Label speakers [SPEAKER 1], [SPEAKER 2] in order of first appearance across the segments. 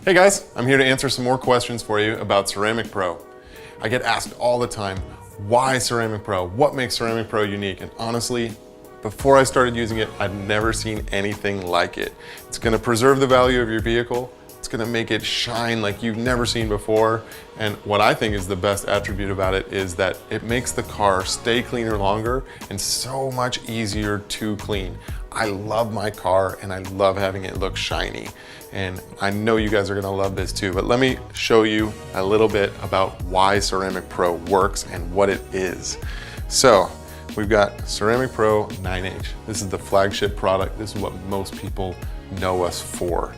[SPEAKER 1] Hey guys, I'm here to answer some more questions for you about Ceramic Pro. I get asked all the time, why Ceramic Pro? What makes Ceramic Pro unique? And honestly, before I started using it, I'd never seen anything like it. It's gonna preserve the value of your vehicle. It's gonna make it shine like you've never seen before. And what I think is the best attribute about it is that it makes the car stay cleaner longer and so much easier to clean. I love my car and I love having it look shiny. And I know you guys are gonna love this too, but let me show you a little bit about why Ceramic Pro works and what it is. So, we've got Ceramic Pro 9H. This is the flagship product. This is what most people know us for.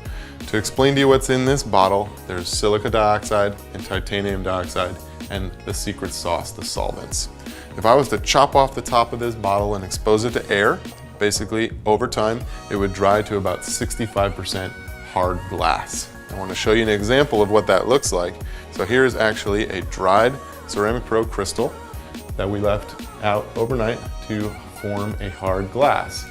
[SPEAKER 1] To explain to you what's in this bottle, there's silica dioxide and titanium dioxide and the secret sauce, the solvents. If I was to chop off the top of this bottle and expose it to air, basically over time, it would dry to about 65% hard glass. I want to show you an example of what that looks like. So here's actually a dried Ceramic Pro crystal that we left out overnight to form a hard glass.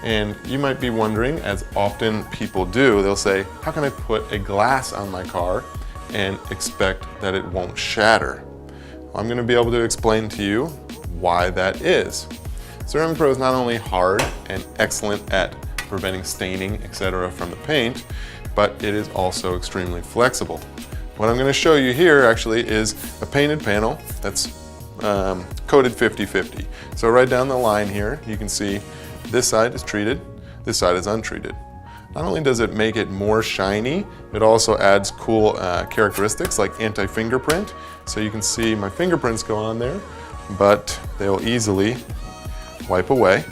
[SPEAKER 1] And you might be wondering, as often people do, they'll say, how can I put a glass on my car and expect that it won't shatter? Well, I'm going to be able to explain to you why that is. Ceramic Pro is not only hard and excellent at preventing staining, etc. from the paint, but it is also extremely flexible. What I'm going to show you here actually is a painted panel that's coated 50-50. So right down the line here, you can see this side is treated, this side is untreated. Not only does it make it more shiny, it also adds cool characteristics like anti-fingerprint. So you can see my fingerprints go on there, but they'll easily wipe away.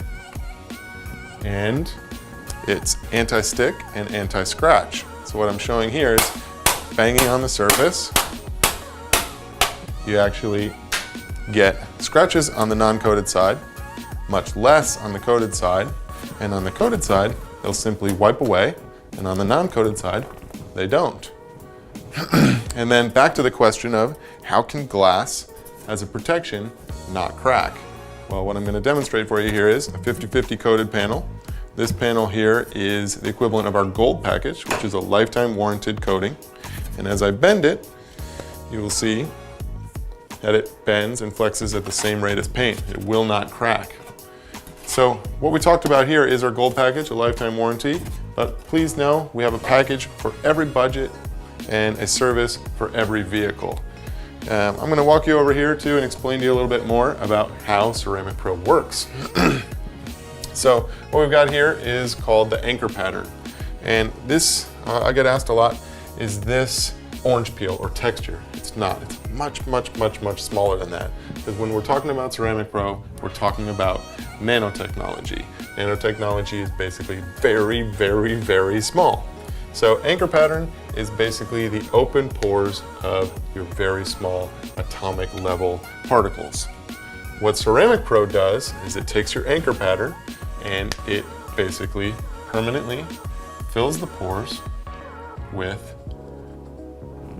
[SPEAKER 1] And it's anti-stick and anti-scratch. So what I'm showing here is banging on the surface. You actually get scratches on the non-coated side, much less on the coated side, and on the coated side, they'll simply wipe away, and on the non-coated side, they don't. And then back to the question of how can glass, as a protection, not crack? Well, what I'm going to demonstrate for you here is a 50-50 coated panel. This panel here is the equivalent of our gold package, which is a lifetime warranted coating. And as I bend it, you will see that it bends and flexes at the same rate as paint. It will not crack. So what we talked about here is our gold package, a lifetime warranty, but please know we have a package for every budget and a service for every vehicle. I'm going to walk you over here too and explain to you a little bit more about how Ceramic Pro works. So what we've got here is called the anchor pattern. And this, I get asked a lot, is this orange peel or texture? It's not. It's much, much, much, much smaller than that. Because when we're talking about Ceramic Pro, we're talking about nanotechnology. Nanotechnology is basically very, very, very small. So anchor pattern is basically the open pores of your very small atomic level particles. What Ceramic Pro does is it takes your anchor pattern and it basically permanently fills the pores with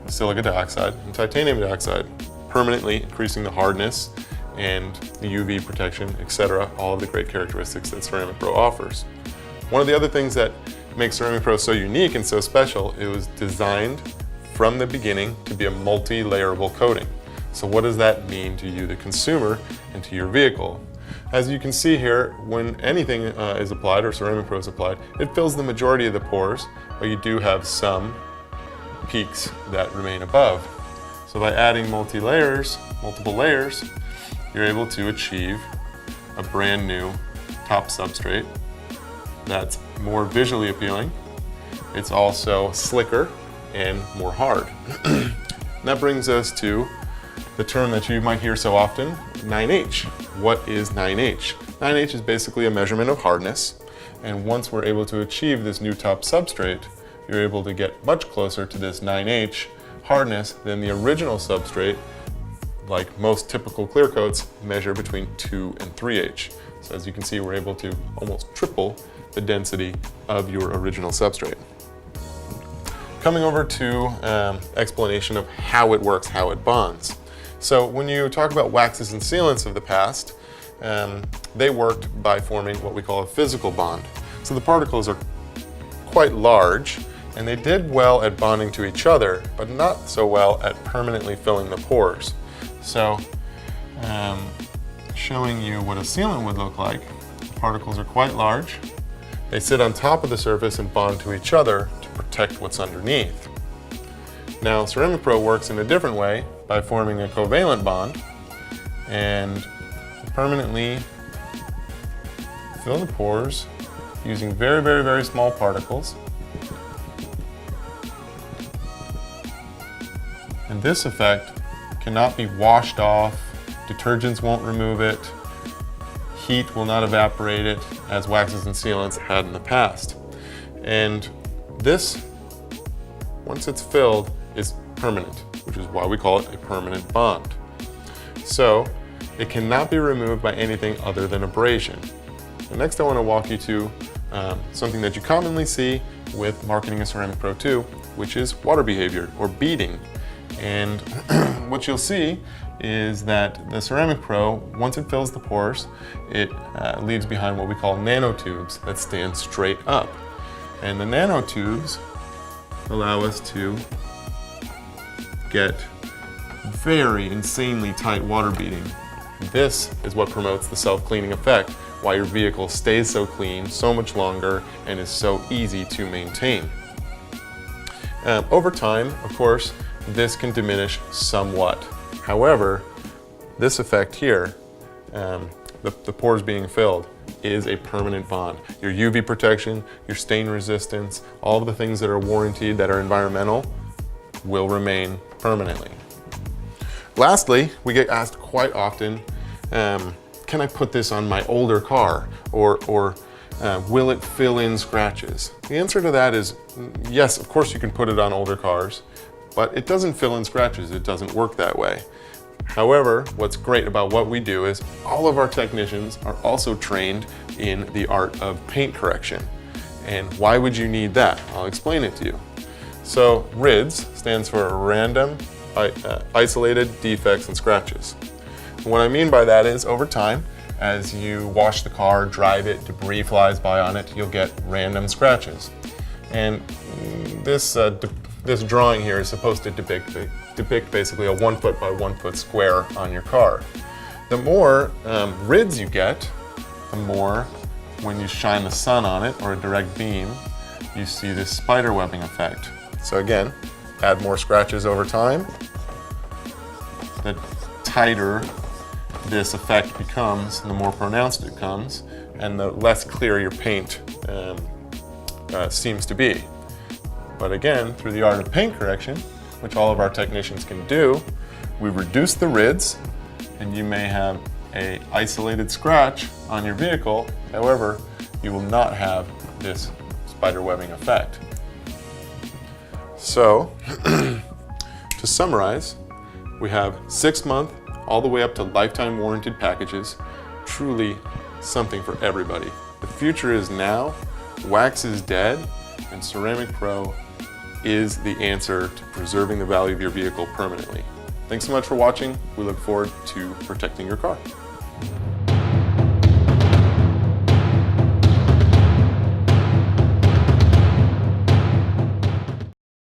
[SPEAKER 1] silica dioxide and titanium dioxide, permanently increasing the hardness and the UV protection, etc., all of the great characteristics that Ceramic Pro offers. One of the other things that makes Ceramic Pro so unique and so special, it was designed from the beginning to be a multi-layerable coating. So what does that mean to you, the consumer, and to your vehicle? As you can see here, when anything is applied or Ceramic Pro is applied, it fills the majority of the pores, but you do have some peaks that remain above. So by adding multiple layers, you're able to achieve a brand new top substrate that's more visually appealing. It's also slicker and more hard. And that brings us to the term that you might hear so often, 9H. What is 9H? 9H is basically a measurement of hardness, and once we're able to achieve this new top substrate, you're able to get much closer to this 9H hardness than the original substrate. Like most typical clear coats, measure between 2 and 3H. So as you can see, we're able to almost triple the density of your original substrate. Coming over to explanation of how it works, how it bonds. So when you talk about waxes and sealants of the past, they worked by forming what we call a physical bond. So the particles are quite large And they did well at bonding to each other, but not so well at permanently filling the pores. So, showing you what a sealant would look like. The particles are quite large. They sit on top of the surface and bond to each other to protect what's underneath. Now, Ceramic Pro works in a different way by forming a covalent bond and permanently fill the pores using very, very, very small particles. And this effect cannot be washed off. Detergents won't remove it. Heat will not evaporate it as waxes and sealants had in the past. And this, once it's filled, is permanent, which is why we call it a permanent bond. So it cannot be removed by anything other than abrasion. And next I want to walk you to something that you commonly see with marketing a Ceramic Pro 2, which is water behavior or beading. And what you'll see is that the Ceramic Pro, once it fills the pores, it leaves behind what we call nanotubes that stand straight up. And the nanotubes allow us to get very insanely tight water beading. This is what promotes the self-cleaning effect, why your vehicle stays so clean so much longer and is so easy to maintain. Over time, of course, this can diminish somewhat. However, this effect here, the pores being filled, is a permanent bond. Your UV protection, your stain resistance, all of the things that are warranted, that are environmental, will remain permanently. Lastly, we get asked quite often, can I put this on my older car? Or will it fill in scratches? The answer to that is yes, of course you can put it on older cars, but it doesn't fill in scratches. It doesn't work that way. However, what's great about what we do is all of our technicians are also trained in the art of paint correction. And why would you need that? I'll explain it to you. So RIDS stands for Random Isolated Defects and Scratches. And what I mean by that is over time, as you wash the car, drive it, debris flies by on it, you'll get random scratches. And this drawing here is supposed to depict basically a 1 foot by 1 foot square on your car. The more RIDS you get, the more when you shine the sun on it or a direct beam, you see this spider webbing effect. So again, add more scratches over time, the tighter this effect becomes, and the more pronounced it becomes, and the less clear your paint seems to be. But again, through the art of paint correction, which all of our technicians can do, we reduce the RIDS, and you may have an isolated scratch on your vehicle. However, you will not have this spider webbing effect. So, to summarize, we have 6-month all the way up to lifetime warranted packages. Truly something for everybody. The future is now, wax is dead, and Ceramic Pro is the answer to preserving the value of your vehicle permanently. Thanks so much for watching. We look forward to protecting your car.